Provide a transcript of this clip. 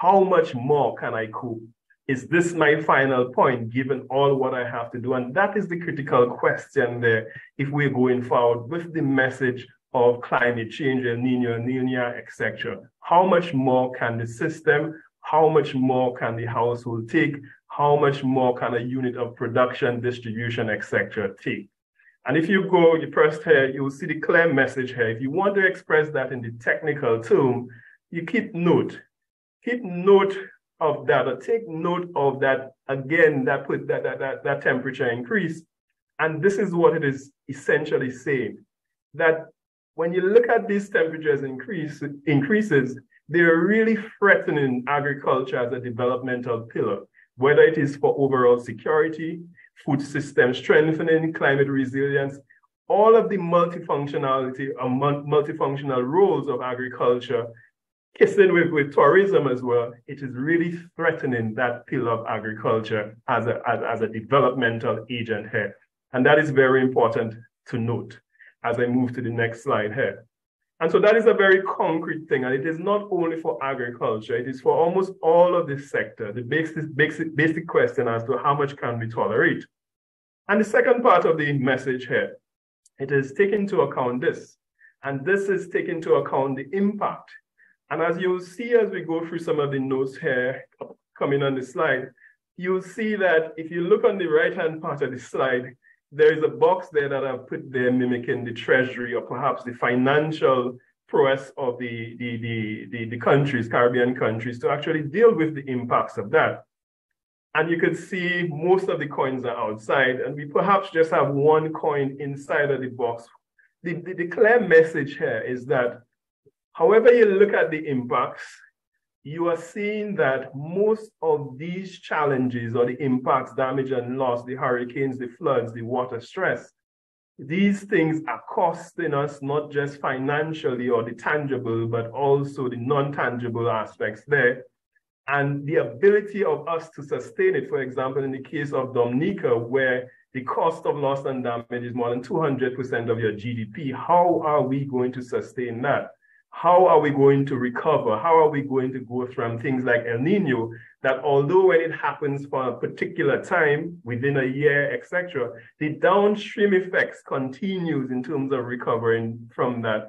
how much more can I cope? Is this my final point, given all what I have to do? And that is the critical question there if we're going forward with the message of climate change, El Niño, Niña, etc. How much more can the system, how much more can the household take? How much more can a unit of production, distribution, etc. take? And if you go, you press here, you'll see the clear message here. If you want to express that in the technical term, you keep note. Keep note of that, or take note of that, again, that temperature increase. And this is what it is essentially saying, that when you look at these temperatures increases, they're really threatening agriculture as a developmental pillar, whether it is for overall security, food system strengthening, climate resilience, all of the multifunctionality or multifunctional roles of agriculture, kissing with tourism as well, it is really threatening that pillar of agriculture as a developmental agent here. And that is very important to note as I move to the next slide here. And so that is a very concrete thing. And it is not only for agriculture, it is for almost all of this sector, the basic question as to how much can we tolerate. And the second part of the message here, it is taking into account this. And this is taking into account the impact. And as you'll see as we go through some of the notes here coming on the slide, you'll see that if you look on the right-hand part of the slide, there is a box there that I've put there mimicking the treasury or perhaps the financial prowess of the countries, Caribbean countries, to actually deal with the impacts of that. And you can see most of the coins are outside, and we perhaps just have one coin inside of the box. The clear message here is that however you look at the impacts, you are seeing that most of these challenges or the impacts, damage and loss, the hurricanes, the floods, the water stress, these things are costing us not just financially or the tangible, but also the non-tangible aspects there. And the ability of us to sustain it, for example, in the case of Dominica, where the cost of loss and damage is more than 200% of your GDP, how are we going to sustain that? How are we going to recover? How are we going to go from things like El Niño, that although when it happens for a particular time, within a year, etc., the downstream effects continues in terms of recovering from that